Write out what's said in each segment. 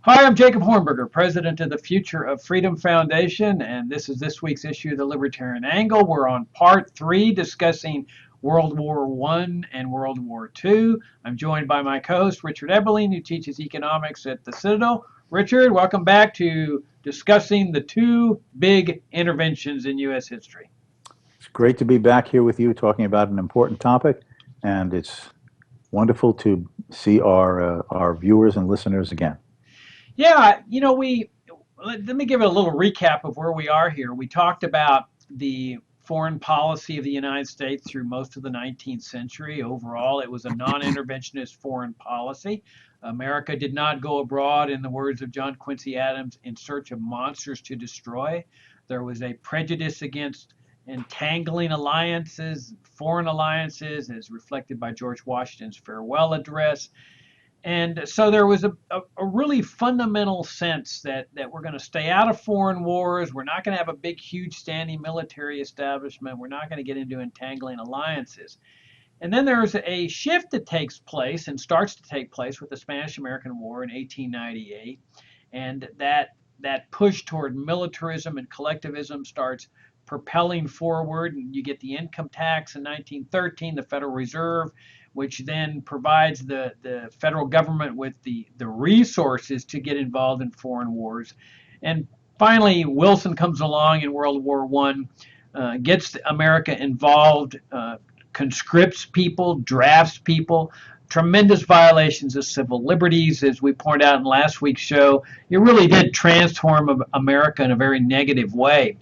Hi, I'm Jacob Hornberger, president of the Future of Freedom Foundation, and this is this week's issue of the Libertarian Angle. We're on part 3 discussing World War I and World War II. I'm joined by my co-host, Richard Ebeling, who teaches economics at the Citadel. Richard, welcome back to discussing the two big interventions in U.S. history. It's great to be back here with you talking about an important topic, and it's wonderful to see our viewers and listeners again. Yeah, let me give a little recap of where we are here. We talked about the foreign policy of the United States through most of the 19th century. Overall, it was a non-interventionist foreign policy. America did not go abroad, in the words of John Quincy Adams, in search of monsters to destroy. There was a prejudice against entangling alliances, foreign alliances, as reflected by George Washington's farewell address. And so there was a really fundamental sense that we're going to stay out of foreign wars. We're not going to have a big, huge standing military establishment. We're not going to get into entangling alliances. And then there's a shift that takes place and starts to take place with the Spanish-American War in 1898. And that push toward militarism and collectivism starts propelling forward. And you get the income tax in 1913, the Federal Reserve, which then provides the federal government with the resources to get involved in foreign wars. And finally, Wilson comes along in World War I, gets America involved, conscripts people, drafts people, tremendous violations of civil liberties, as we pointed out in last week's show. It really did transform America in a very negative way.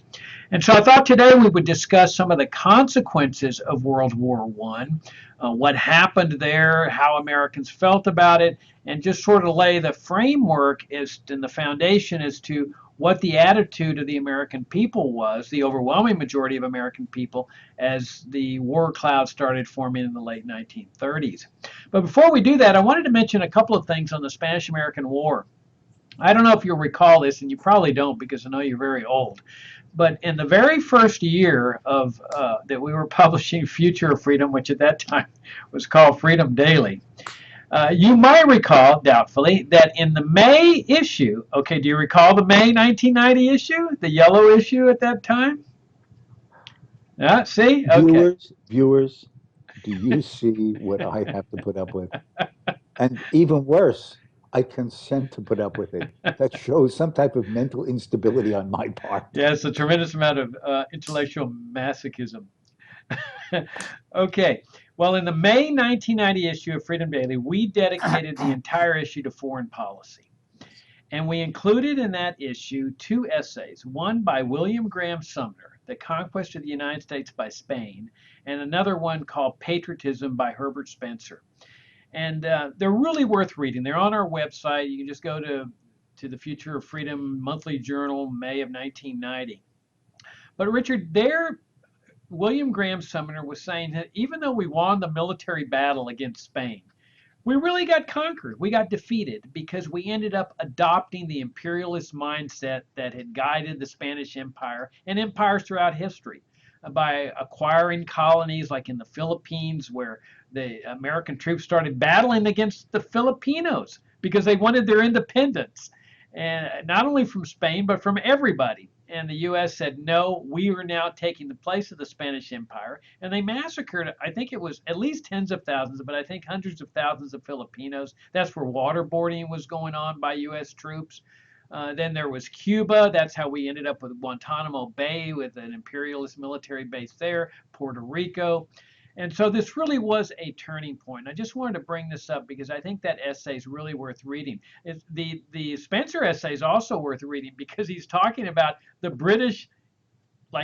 And so I thought today we would discuss some of the consequences of World War I, what happened there, how Americans felt about it, and just sort of lay the framework and the foundation as to what the attitude of the American people was, the overwhelming majority of American people, as the war cloud started forming in the late 1930s. But before we do that, I wanted to mention a couple of things on the Spanish-American War. I don't know if you'll recall this, and you probably don't because I know you're very old. But in the very first year of that we were publishing Future of Freedom, which at that time was called Freedom Daily, you might recall, doubtfully, that in the May issue, okay, do you recall the May 1990 issue, the yellow issue at that time? Yeah, see? Okay. Viewers, do you see what I have to put up with? And even worse, I consent to put up with it. That shows some type of mental instability on my part. Yes, a tremendous amount of intellectual masochism. Okay, well, in the May 1990 issue of Freedom Daily, we dedicated the entire issue to foreign policy. And we included in that issue two essays, one by William Graham Sumner, The Conquest of the United States by Spain, and another one called Patriotism by Herbert Spencer. And they're really worth reading. They're on our website. You can just go to the Future of Freedom Monthly Journal, May of 1990. But Richard, there, William Graham Sumner was saying that even though we won the military battle against Spain, we really got conquered. We got defeated because we ended up adopting the imperialist mindset that had guided the Spanish Empire and empires throughout history by acquiring colonies like in the Philippines, where the American troops started battling against the Filipinos because they wanted their independence, and not only from Spain, but from everybody. And the U.S. said, no, we are now taking the place of the Spanish Empire. And they massacred, I think it was at least tens of thousands, but I think hundreds of thousands of Filipinos. That's where waterboarding was going on by U.S. troops. Then there was Cuba. That's how we ended up with Guantanamo Bay, with an imperialist military base there, Puerto Rico. And so this really was a turning point. I just wanted to bring this up because I think that essay is really worth reading. The Spencer essay is also worth reading because he's talking about the British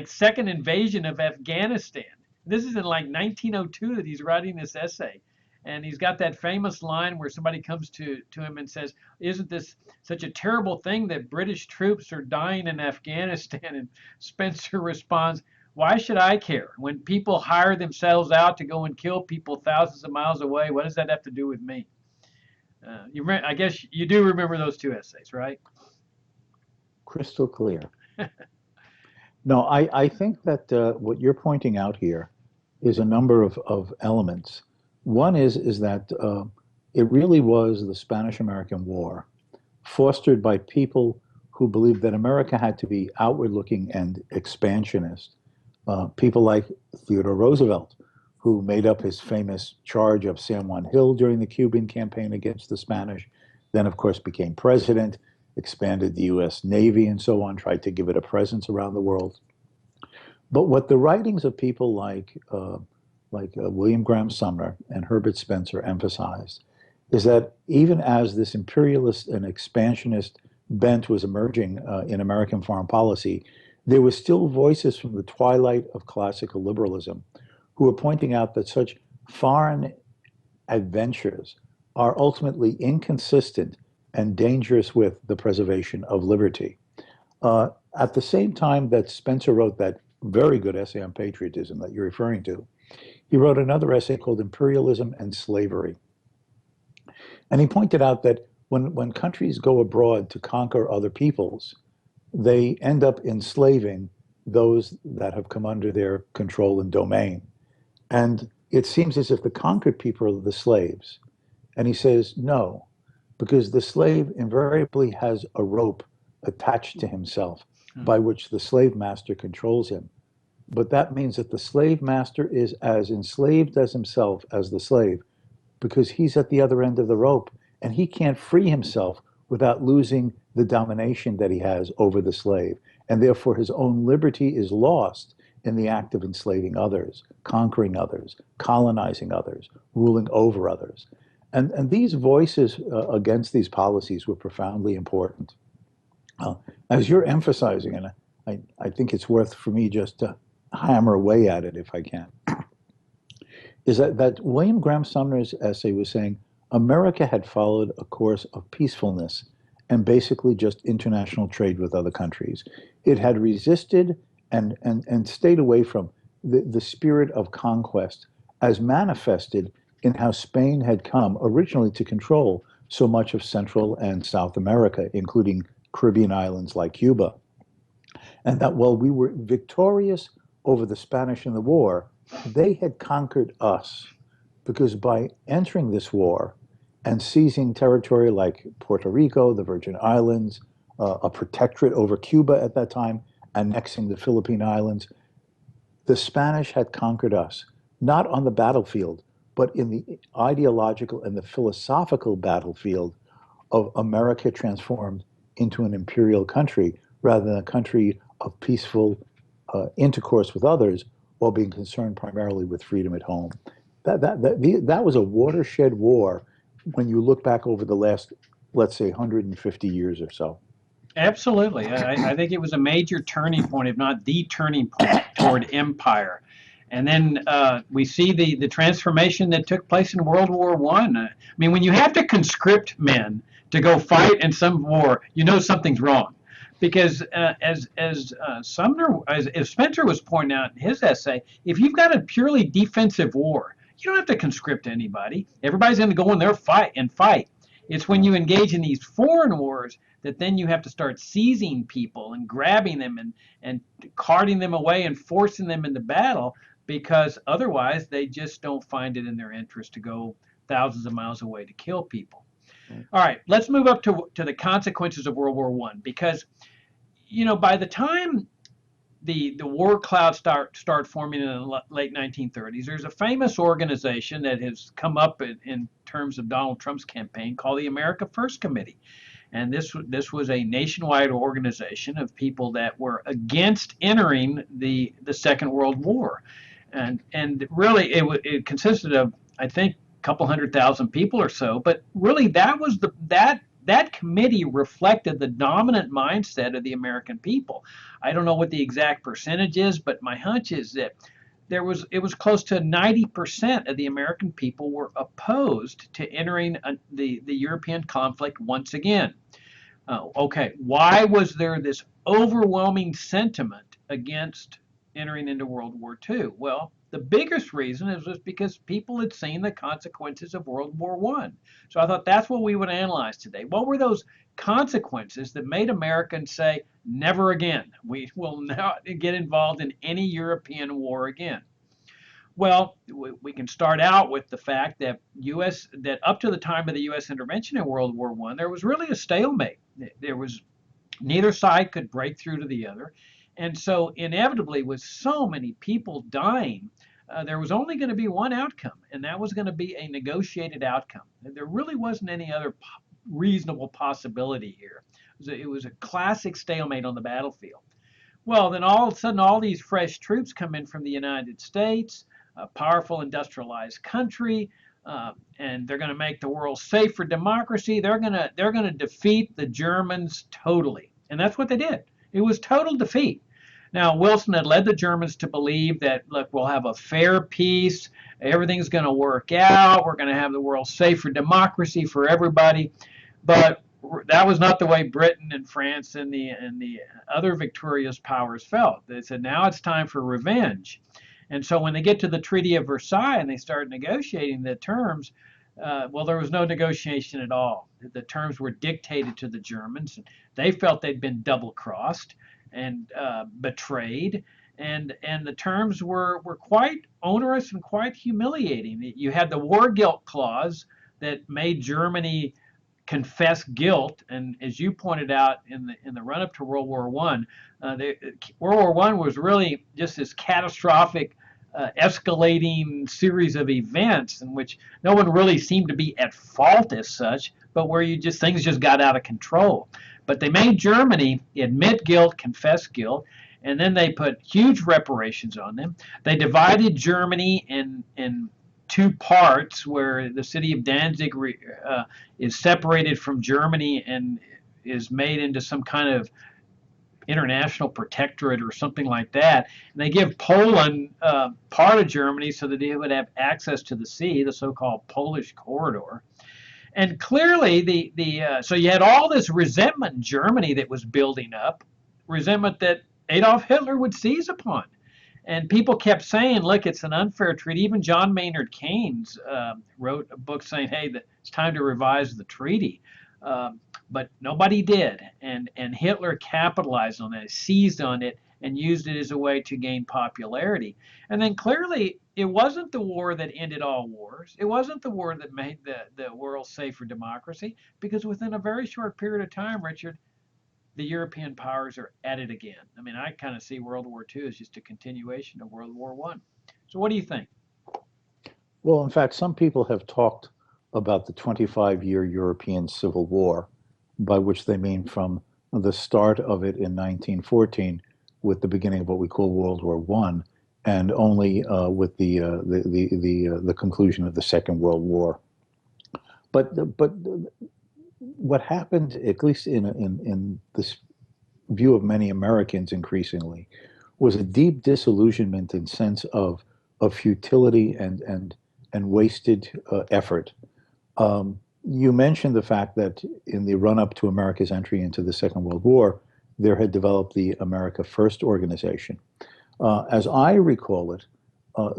second invasion of Afghanistan. This is in 1902 that he's writing this essay. And he's got that famous line where somebody comes to him and says, isn't this such a terrible thing that British troops are dying in Afghanistan? And Spencer responds, why should I care? When people hire themselves out to go and kill people thousands of miles away, what does that have to do with me? I guess you do remember those two essays, right? Crystal clear. No, I think that what you're pointing out here is a number of elements. One is that it really was the Spanish-American War, fostered by people who believed that America had to be outward-looking and expansionist. People like Theodore Roosevelt, who made up his famous charge of San Juan Hill during the Cuban campaign against the Spanish, then, of course, became president, expanded the U.S. Navy, and so on, tried to give it a presence around the world. But what the writings of people like William Graham Sumner and Herbert Spencer emphasized is that even as this imperialist and expansionist bent was emerging in American foreign policy, there were still voices from the twilight of classical liberalism who were pointing out that such foreign adventures are ultimately inconsistent and dangerous with the preservation of liberty. Uh, at the same time that Spencer wrote that very good essay on patriotism that you're referring to, he wrote another essay called Imperialism and Slavery. And he pointed out that when countries go abroad to conquer other peoples, they end up enslaving those that have come under their control and domain. And it seems as if the conquered people are the slaves. And he says, no, because the slave invariably has a rope attached to himself by which the slave master controls him. But that means that the slave master is as enslaved as himself as the slave, because he's at the other end of the rope and he can't free himself without losing the domination that he has over the slave. And therefore, his own liberty is lost in the act of enslaving others, conquering others, colonizing others, ruling over others. And these voices against these policies were profoundly important. As you're emphasizing, and I think it's worth for me just to hammer away at it if I can, is that William Graham Sumner's essay was saying America had followed a course of peacefulness and basically just international trade with other countries. It had resisted and stayed away from the spirit of conquest as manifested in how Spain had come originally to control so much of Central and South America, including Caribbean islands like Cuba. And that while we were victorious over the Spanish in the war, they had conquered us because by entering this war and seizing territory like Puerto Rico, the Virgin Islands, a protectorate over Cuba at that time, annexing the Philippine Islands, the Spanish had conquered us, not on the battlefield, but in the ideological and the philosophical battlefield of America transformed into an imperial country rather than a country of peaceful intercourse with others while being concerned primarily with freedom at home. That was a watershed war when you look back over the last, let's say, 150 years or so. Absolutely. I think it was a major turning point, if not the turning point, toward empire. And then we see the transformation that took place in World War One. I mean, when you have to conscript men to go fight in some war, you know something's wrong. Because as Sumner, as Spencer was pointing out in his essay, if you've got a purely defensive war, you don't have to conscript anybody. Everybody's going to go in there and fight. It's when you engage in these foreign wars that then you have to start seizing people and grabbing them and carting them away and forcing them into battle, because otherwise they just don't find it in their interest to go thousands of miles away to kill people. All right, let's move up to the consequences of World War One, because by the time the war clouds start forming in the late 1930s, there's a famous organization that has come up in terms of Donald Trump's campaign called the America First Committee. And this was a nationwide organization of people that were against entering the Second World War. And really it consisted of, I think, a couple 100,000 people or so, but really that committee reflected the dominant mindset of the American people. I don't know what the exact percentage is, but my hunch is that it was close to 90% of the American people were opposed to entering the European conflict once again. Okay, why was there this overwhelming sentiment against entering into World War II? Well, the biggest reason is just because people had seen the consequences of World War I. So I thought that's what we would analyze today. What were those consequences that made Americans say, Never again. We will not get involved in any European war again. Well, we can start out with the fact that that up to the time of the U.S. intervention in World War I, there was really a stalemate. There was neither side could break through to the other, and so inevitably, with so many people dying, there was only going to be one outcome, and that was going to be a negotiated outcome. There really wasn't any other reasonable possibility here. It was a classic stalemate on the battlefield. Well, then all of a sudden, all these fresh troops come in from the United States, a powerful industrialized country, and they're going to make the world safe for democracy. They're going to defeat the Germans totally, and that's what they did. It was total defeat. Now, Wilson had led the Germans to believe that, look, we'll have a fair peace, everything's going to work out, we're going to have the world safe for democracy for everybody, but that was not the way Britain and France and the other victorious powers felt. They said, now it's time for revenge. And so when they get to the Treaty of Versailles and they start negotiating the terms, well, there was no negotiation at all. The terms were dictated to the Germans. They felt they'd been double-crossed and betrayed, and the terms were quite onerous and quite humiliating. You had the war guilt clause that made Germany confess guilt, and as you pointed out in the run up to World War One, World War One was really just this catastrophic, escalating series of events in which no one really seemed to be at fault as such, but where things just got out of control. But they made Germany admit guilt, confess guilt, and then they put huge reparations on them. They divided Germany in two parts, where the city of Danzig is separated from Germany and is made into some kind of international protectorate or something like that. And they give Poland part of Germany so that it would have access to the sea, the so-called Polish corridor. And clearly, so you had all this resentment in Germany that was building up, resentment that Adolf Hitler would seize upon. And people kept saying, look, it's an unfair treaty. Even John Maynard Keynes wrote a book saying, hey, it's time to revise the treaty. But nobody did. And Hitler capitalized on that, seized on it, and used it as a way to gain popularity. And then clearly, it wasn't the war that ended all wars. It wasn't the war that made the world safe for democracy, because within a very short period of time, Richard, the European powers are at it again. I mean, I kind of see World War II as just a continuation of World War I. So what do you think? Well, in fact, some people have talked about the 25-year European Civil War, by which they mean from the start of it in 1914 with the beginning of what we call World War I, and only with the conclusion of the Second World War. But what happened, at least in this view of many Americans increasingly, was a deep disillusionment and sense of futility and wasted effort. You mentioned the fact that in the run-up to America's entry into the Second World War, there had developed the America First organization. As I recall it,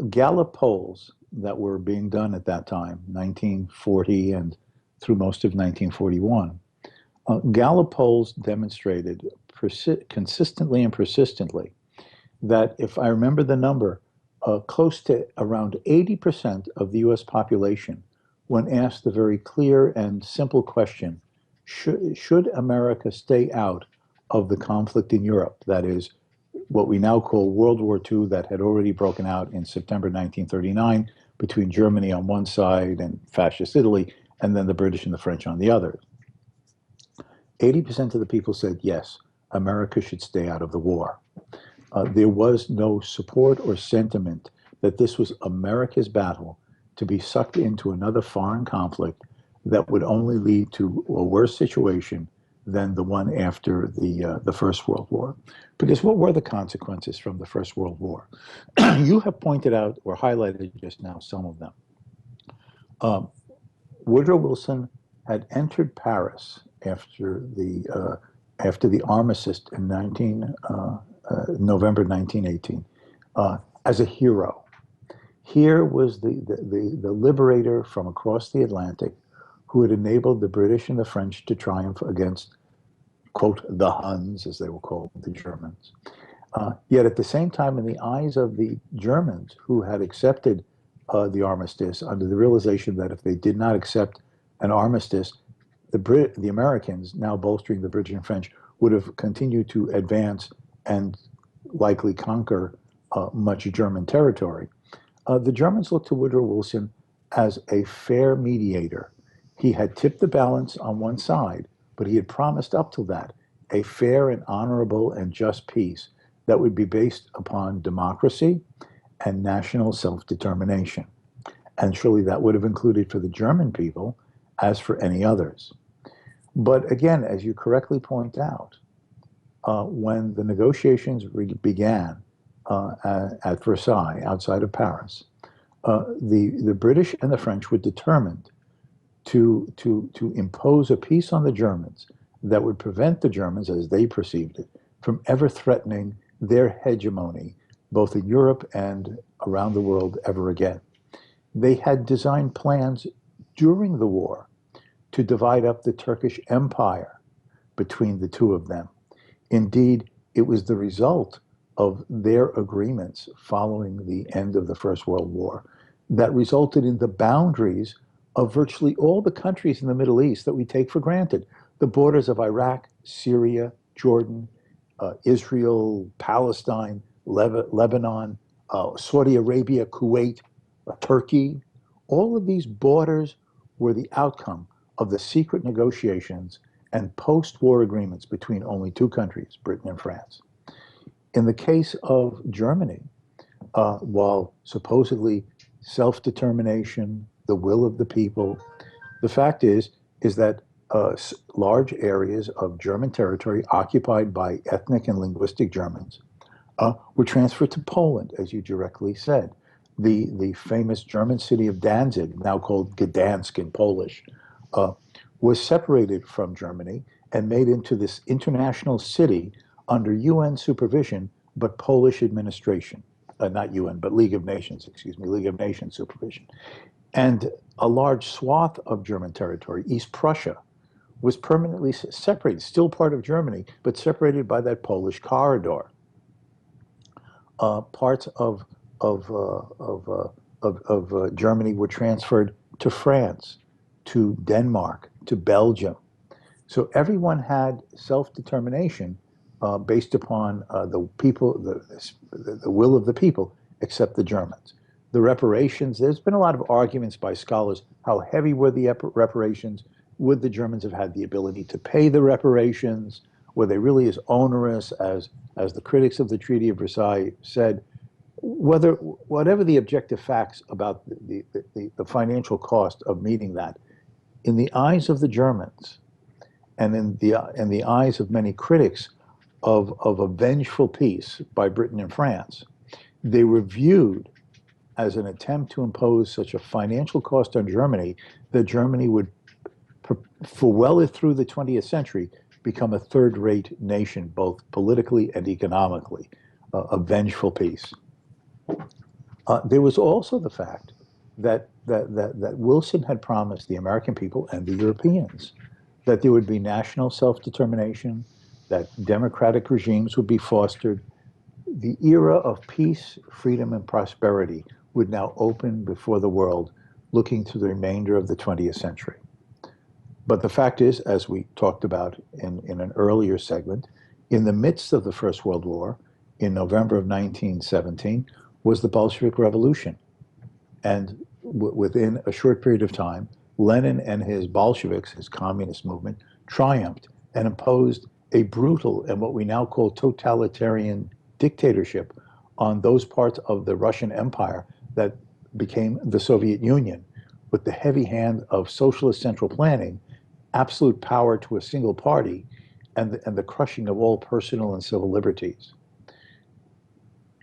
Gallup polls that were being done at that time, 1940 and through most of 1941, Gallup polls demonstrated consistently and persistently that, if I remember the number, close to around 80% of the U.S. population, when asked the very clear and simple question, should America stay out of the conflict in Europe, that is, what we now call World War II, that had already broken out in September 1939 between Germany on one side and fascist Italy, and then the British and the French on the other. 80% of the people said, yes, America should stay out of the war. There was no support or sentiment that this was America's battle to be sucked into another foreign conflict that would only lead to a worse situation than the one after the First World War. Because what were the consequences from the First World War? You have pointed out or highlighted just now some of them. Woodrow Wilson had entered Paris after the armistice in November 1918 as a hero. Here was the liberator from across the Atlantic who had enabled the British and the French to triumph against quote, the Huns, as they were called, the Germans. Yet at the same time, in the eyes of the Germans who had accepted the armistice, under the realization that if they did not accept an armistice, the Americans, now bolstering the British and French, would have continued to advance and likely conquer much German territory. The Germans looked to Woodrow Wilson as a fair mediator. He had tipped the balance on one side, but he had promised up to that a fair and honorable and just peace that would be based upon democracy and national self-determination. And surely that would have included for the German people as for any others. But again, as you correctly point out, when the negotiations began at Versailles, outside of Paris, the British and the French were determined to impose a peace on the Germans that would prevent the Germans, as they perceived it, from ever threatening their hegemony, both in Europe and around the world ever again. They had designed plans during the war to divide up the Turkish Empire between the two of them. Indeed, it was the result of their agreements following the end of the First World War that resulted in the boundaries of virtually all the countries in the Middle East that we take for granted. The borders of Iraq, Syria, Jordan, Israel, Palestine, Lebanon, Saudi Arabia, Kuwait, Turkey. All of these borders were the outcome of the secret negotiations and post-war agreements between only two countries, Britain and France. In the case of Germany, while supposedly self-determination, the will of the people, the fact is that large areas of German territory occupied by ethnic and linguistic Germans were transferred to Poland, as you directly said. The famous German city of Danzig, now called Gdansk in Polish, was separated from Germany and made into this international city under UN supervision, but Polish administration. Not UN, but League of Nations, League of Nations supervision. And a large swath of German territory, East Prussia, was permanently separated, still part of Germany, but separated by that Polish corridor. Parts of Germany were transferred to France, to Denmark, to Belgium. So everyone had self-determination based upon the people, the will of the people, except the Germans. The reparations, there's been a lot of arguments by scholars. How heavy were the reparations? Would the Germans have had the ability to pay the reparations? Were they really as onerous as the critics of the Treaty of Versailles said? Whatever the objective facts about the financial cost of meeting that, in the eyes of the Germans and in the eyes of many critics of a vengeful peace by Britain and France, they were viewed as an attempt to impose such a financial cost on Germany that Germany would, for well through the 20th century, become a third-rate nation, both politically and economically, a vengeful peace. There was also the fact that Wilson had promised the American people and the Europeans that there would be national self-determination, that democratic regimes would be fostered. The era of peace, freedom, and prosperity would now open before the world, looking to the remainder of the 20th century. But the fact is, as we talked about in an earlier segment, in the midst of the First World War, in November of 1917, was the Bolshevik Revolution. And within a short period of time, Lenin and his Bolsheviks, his communist movement, triumphed and imposed a brutal and what we now call totalitarian dictatorship on those parts of the Russian Empire that became the Soviet Union, with the heavy hand of socialist central planning, absolute power to a single party, and the crushing of all personal and civil liberties.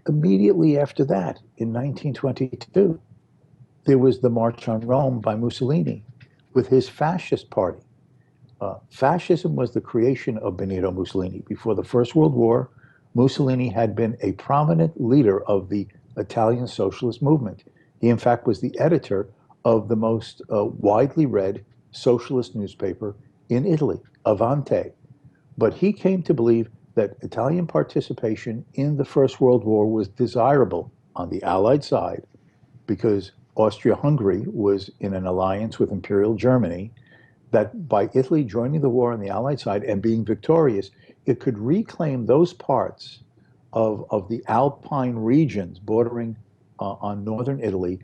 Immediately after that, in 1922, there was the March on Rome by Mussolini with his fascist party. Fascism was the creation of Benito Mussolini. Before the First World War, Mussolini had been a prominent leader of the Italian socialist movement. He, in fact, was the editor of the most widely read socialist newspaper in Italy, Avanti, But he came to believe that Italian participation in the First World War was desirable on the Allied side because Austria-Hungary was in an alliance with Imperial Germany, that by Italy joining the war on the Allied side and being victorious, it could reclaim those parts of the Alpine regions bordering on northern Italy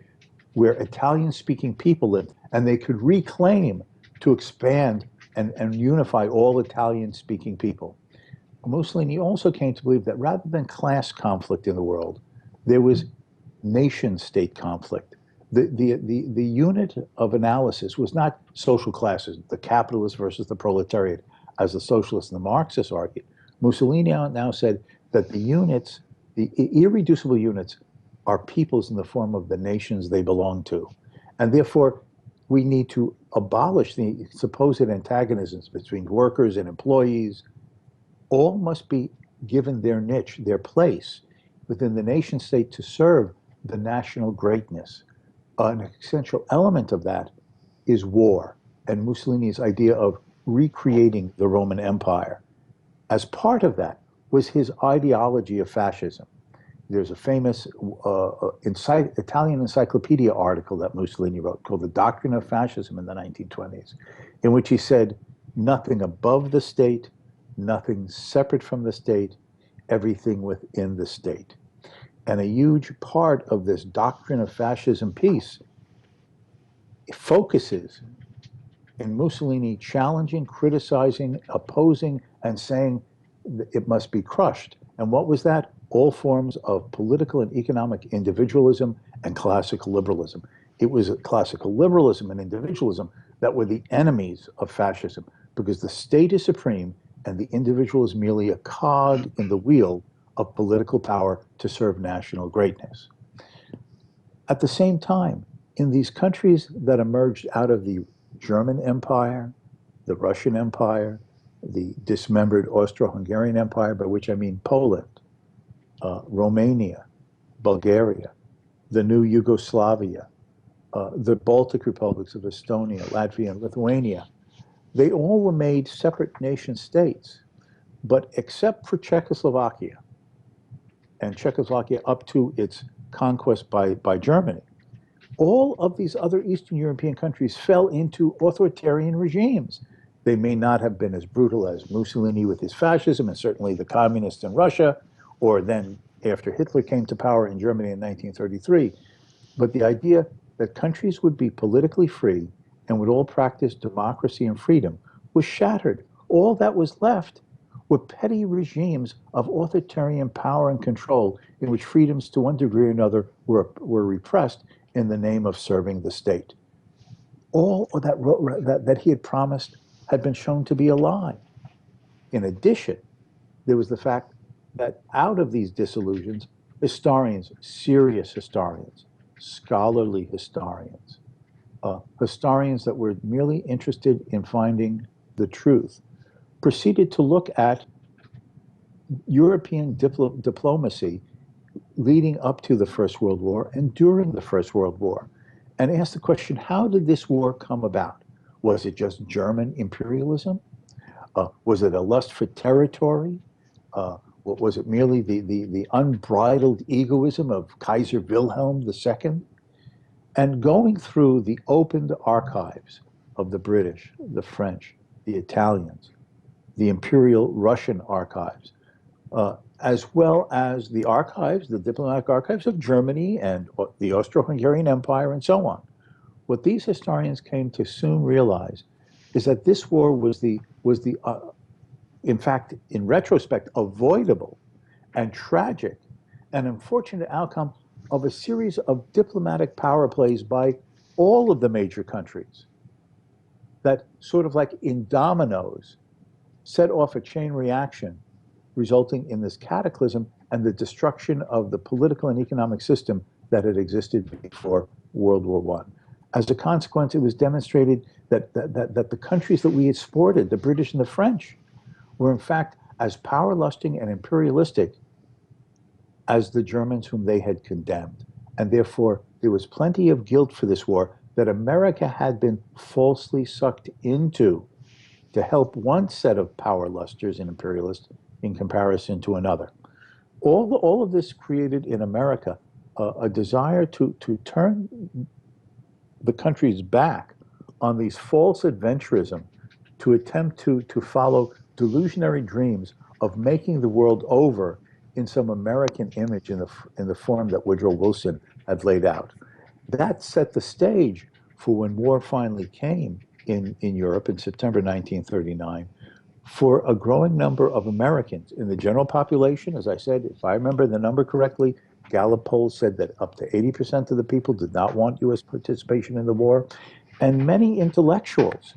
where Italian-speaking people lived, and they could reclaim to expand and unify all Italian-speaking people. Mussolini also came to believe that rather than class conflict in the world, there was nation-state conflict. The unit of analysis was not social classes, the capitalist versus the proletariat, as the socialists and the Marxists argued. Mussolini now said that the units, the irreducible units, are peoples in the form of the nations they belong to. And therefore, we need to abolish the supposed antagonisms between workers and employees. All must be given their niche, their place within the nation state to serve the national greatness. An essential element of that is war and Mussolini's idea of recreating the Roman Empire. As part of that was his ideology of fascism. There's a famous Italian encyclopedia article that Mussolini wrote called The Doctrine of Fascism in the 1920s, in which he said, nothing above the state, nothing separate from the state, everything within the state. And a huge part of this doctrine of fascism piece focuses in Mussolini challenging, criticizing, opposing, and saying it must be crushed. And what was that? All forms of political and economic individualism and classical liberalism. It was classical liberalism and individualism that were the enemies of fascism because the state is supreme and the individual is merely a cog in the wheel of political power to serve national greatness. At the same time, in these countries that emerged out of the German Empire, the Russian Empire, the dismembered Austro-Hungarian Empire, by which I mean Poland, Romania, Bulgaria, the new Yugoslavia, the Baltic republics of Estonia, Latvia, and Lithuania, they all were made separate nation states. But except for Czechoslovakia, and Czechoslovakia up to its conquest by Germany, all of these other Eastern European countries fell into authoritarian regimes. They may not have been as brutal as Mussolini with his fascism, and certainly the communists in Russia, or then after Hitler came to power in Germany in 1933. But the idea that countries would be politically free and would all practice democracy and freedom was shattered. All that was left were petty regimes of authoritarian power and control in which freedoms to one degree or another were repressed in the name of serving the state. All of that he had promised had been shown to be a lie. In addition, there was the fact that out of these disillusions, historians, serious historians, scholarly historians, historians that were merely interested in finding the truth, proceeded to look at European diplomacy leading up to the First World War and during the First World War, and asked the question, how did this war come about? Was it just German imperialism? Was it a lust for territory? Was it merely the unbridled egoism of Kaiser Wilhelm II? And going through the opened archives of the British, the French, the Italians, the Imperial Russian archives, as well as the archives, the diplomatic archives of Germany and the Austro-Hungarian Empire and so on. What these historians came to soon realize is that this war was in fact, in retrospect, avoidable and tragic and unfortunate outcome of a series of diplomatic power plays by all of the major countries that sort of like in dominoes set off a chain reaction resulting in this cataclysm and the destruction of the political and economic system that had existed before World War I. As a consequence, it was demonstrated that the countries that we exported, the British and the French, were in fact as power-lusting and imperialistic as the Germans whom they had condemned. And therefore, there was plenty of guilt for this war that America had been falsely sucked into to help one set of power lusters and imperialists in comparison to another. All of this created in America a desire to turn the country's back on these false adventurism, to attempt to follow delusionary dreams of making the world over in some American image in the form that Woodrow Wilson had laid out. That set the stage for when war finally came in Europe in September 1939 for a growing number of Americans in the general population. As I said, if I remember the number correctly, Gallup Polls said that up to 80% of the people did not want U.S. participation in the war. And many intellectuals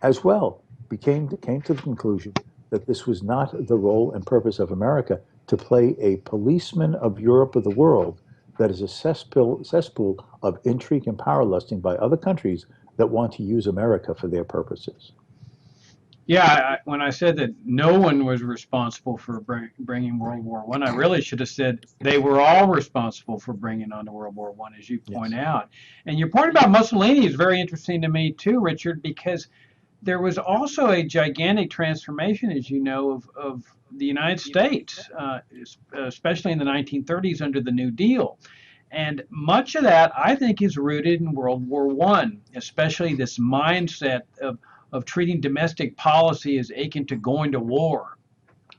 as well came to the conclusion that this was not the role and purpose of America to play a policeman of Europe or the world that is a cesspool of intrigue and power lusting by other countries that want to use America for their purposes. Yeah, when I said that no one was responsible for bringing World War One, I really should have said they were all responsible for bringing on to World War One, as you point out. And your point about Mussolini is very interesting to me too, Richard, because there was also a gigantic transformation, as you know, of the United States, especially in the 1930s under the New Deal. And much of that, I think, is rooted in World War One, especially this mindset of treating domestic policy as akin to going to war,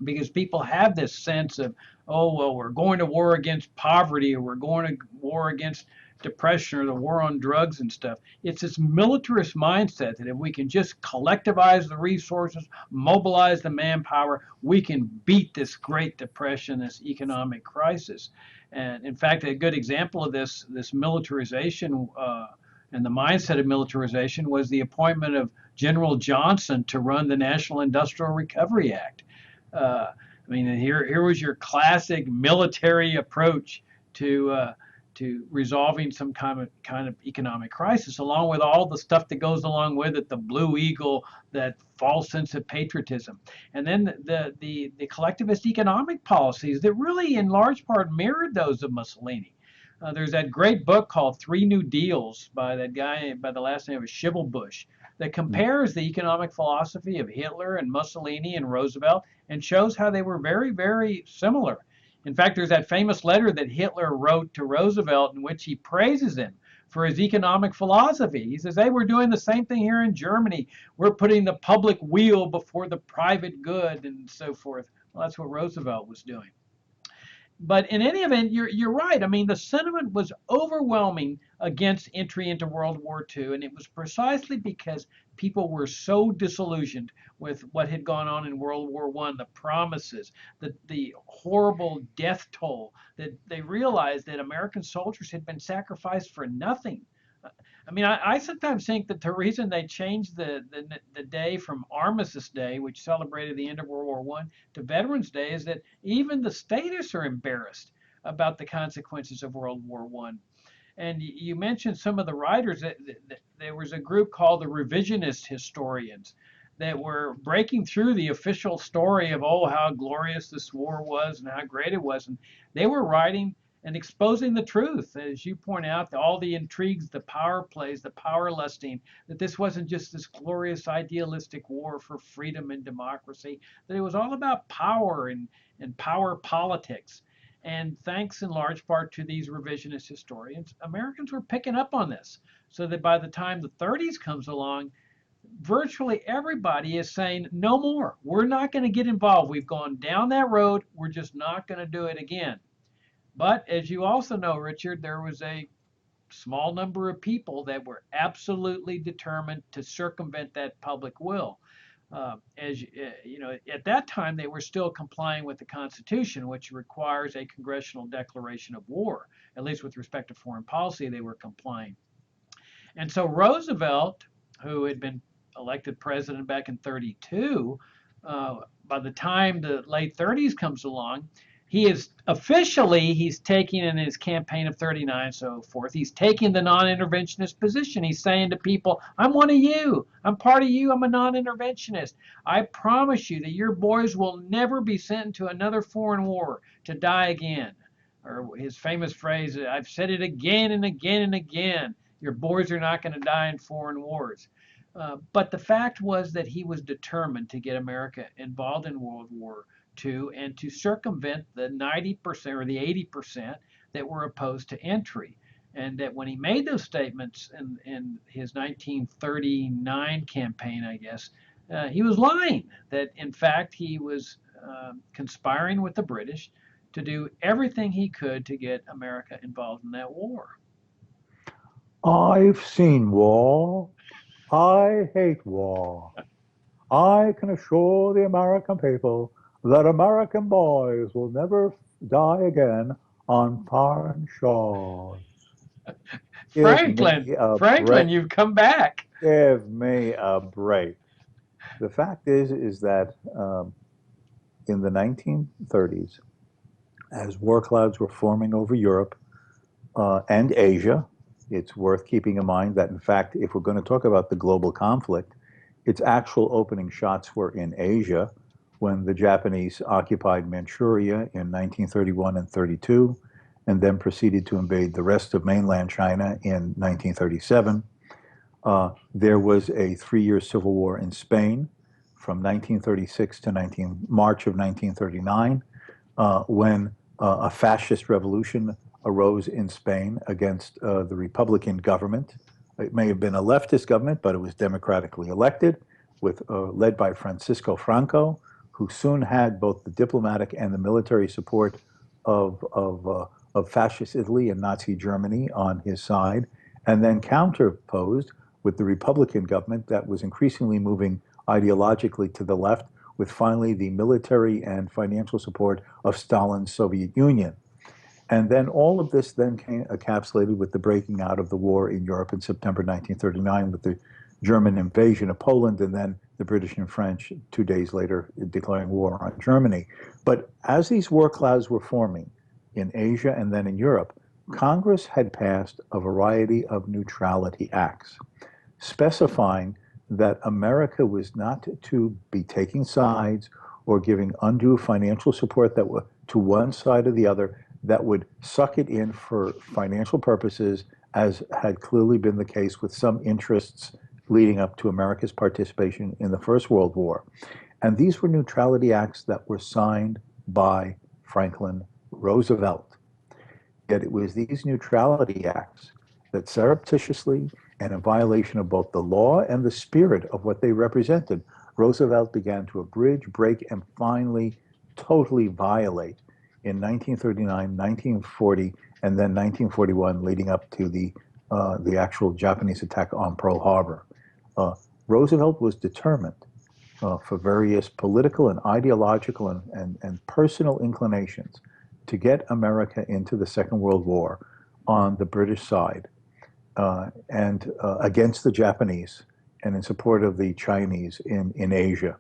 because people have this sense of, oh, well, we're going to war against poverty, or we're going to war against depression, or the war on drugs and stuff. It's this militarist mindset that if we can just collectivize the resources, mobilize the manpower, we can beat this Great Depression, this economic crisis. And in fact, a good example of this militarization and the mindset of militarization was the appointment of General Johnson to run the National Industrial Recovery Act. I mean, here was your classic military approach to resolving some kind of economic crisis, along with all the stuff that goes along with it, the Blue Eagle, that false sense of patriotism, and then the collectivist economic policies that really, in large part, mirrored those of Mussolini. There's that great book called Three New Deals by that guy by the last name of Schimmelbusch that compares the economic philosophy of Hitler and Mussolini and Roosevelt and shows how they were very, very similar. In fact, there's that famous letter that Hitler wrote to Roosevelt in which he praises him for his economic philosophy. He says, hey, we're doing the same thing here in Germany. We're putting the public weal before the private good and so forth. Well, that's what Roosevelt was doing. But in any event, you're right. I mean, the sentiment was overwhelming against entry into World War II, and it was precisely because people were so disillusioned with what had gone on in World War I, the promises, the horrible death toll, that they realized that American soldiers had been sacrificed for nothing. I mean, I sometimes think that the reason they changed the day from Armistice Day, which celebrated the end of World War One, to Veterans Day is that even the statists are embarrassed about the consequences of World War One. And you mentioned some of the writers. There was a group called the revisionist historians that were breaking through the official story of, oh, how glorious this war was and how great it was. And they were writing and exposing the truth, as you point out, all the intrigues, the power plays, the power lusting, that this wasn't just this glorious idealistic war for freedom and democracy, that it was all about power and power politics. And thanks in large part to these revisionist historians, Americans were picking up on this. So that by the time the 30s comes along, virtually everybody is saying, no more. We're not going to get involved. We've gone down that road. We're just not going to do it again. But as you also know, Richard, there was a small number of people that were absolutely determined to circumvent that public will. As you know, at that time, they were still complying with the Constitution, which requires a congressional declaration of war. At least with respect to foreign policy, they were complying. And so Roosevelt, who had been elected president back in 32, by the time the late 30s comes along, he's taking in his campaign of 39 so forth, he's taking the non-interventionist position. He's saying to people, I'm one of you, I'm part of you, I'm a non-interventionist. I promise you that your boys will never be sent into another foreign war to die again. Or his famous phrase, I've said it again and again and again, your boys are not going to die in foreign wars. But the fact was that he was determined to get America involved in World War II and to circumvent the 90% or the 80% that were opposed to entry. And that when he made those statements in his 1939 campaign, I guess, he was lying. That in fact he was conspiring with the British to do everything he could to get America involved in that war. I've seen war. I hate war. I can assure the American people that American boys will never die again on foreign shores. Give Franklin, me a Franklin, break. you've come back. Give me a break. The fact is that in the 1930s, as war clouds were forming over Europe and Asia, it's worth keeping in mind that, in fact, if we're going to talk about the global conflict, its actual opening shots were in Asia when the Japanese occupied Manchuria in 1931 and 32, and then proceeded to invade the rest of mainland China in 1937. There was a 3-year civil war in Spain from 1936 to March of 1939, when a fascist revolution arose in Spain against the Republican government. It may have been a leftist government, but it was democratically elected, led by Francisco Franco, who soon had both the diplomatic and the military support of fascist Italy and Nazi Germany on his side, and then counterposed with the Republican government that was increasingly moving ideologically to the left, with finally the military and financial support of Stalin's Soviet Union. And then all of this then came encapsulated with the breaking out of the war in Europe in September 1939 with the German invasion of Poland, and then the British and French 2 days later declaring war on Germany. But as these war clouds were forming in Asia and then in Europe, Congress had passed a variety of neutrality acts specifying that America was not to be taking sides or giving undue financial support to one side or the other that would suck it in for financial purposes, as had clearly been the case with some interests leading up to America's participation in the First World War. And these were neutrality acts that were signed by Franklin Roosevelt. Yet it was these neutrality acts that surreptitiously and in violation of both the law and the spirit of what they represented, Roosevelt began to abridge, break, and finally totally violate in 1939, 1940, and then 1941, leading up to the actual Japanese attack on Pearl Harbor. Roosevelt was determined, for various political and ideological and personal inclinations, to get America into the Second World War on the British side, and against the Japanese and in support of the Chinese in Asia.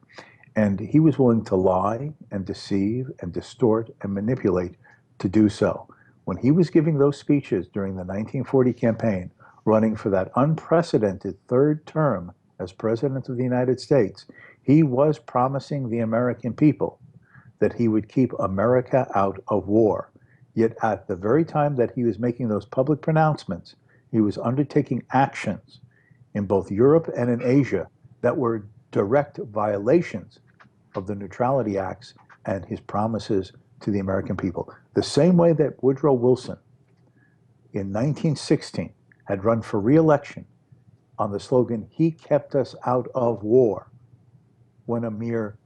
And he was willing to lie and deceive and distort and manipulate to do so. When he was giving those speeches during the 1940 campaign, running for that unprecedented third term as President of the United States, he was promising the American people that he would keep America out of war. Yet at the very time that he was making those public pronouncements, he was undertaking actions in both Europe and in Asia that were direct violations of the neutrality acts and his promises to the American people. The same way that Woodrow Wilson in 1916 had run for re-election on the slogan, "He kept us out of war," when a mere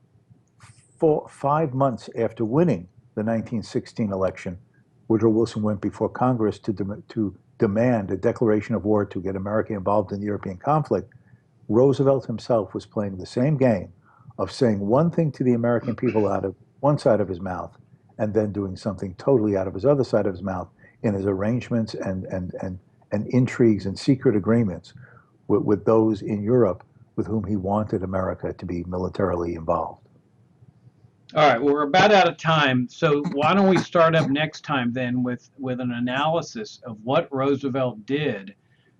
5 months after winning the 1916 election, Woodrow Wilson went before Congress to demand a declaration of war to get America involved in the European conflict. Roosevelt himself was playing the same game of saying one thing to the American people out of one side of his mouth and then doing something totally out of his other side of his mouth in his arrangements and intrigues and secret agreements with those in Europe with whom he wanted America to be militarily involved. All right, well, we're about out of time, so why don't we start up next time then with an analysis of what Roosevelt did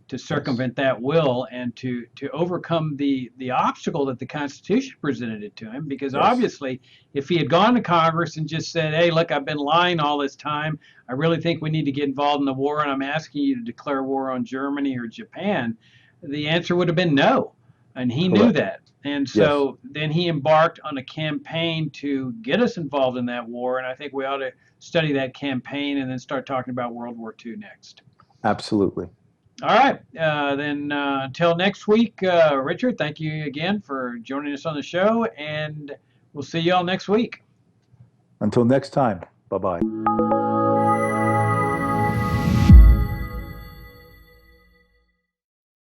to circumvent that will and to overcome the obstacle that the Constitution presented it to him. Because Yes. obviously, if he had gone to Congress and just said, "Hey, look, I've been lying all this time. I really think we need to get involved in the war, and I'm asking you to declare war on Germany or Japan," the answer would have been no. And he knew Correct. that. And Yes, so then he embarked on a campaign to get us involved in that war. And I think we ought to study that campaign and then start talking about World War II next. absolutely. All right. Then until next week, Richard, thank you again for joining us on the show. And we'll see you all next week. Until next time, bye bye.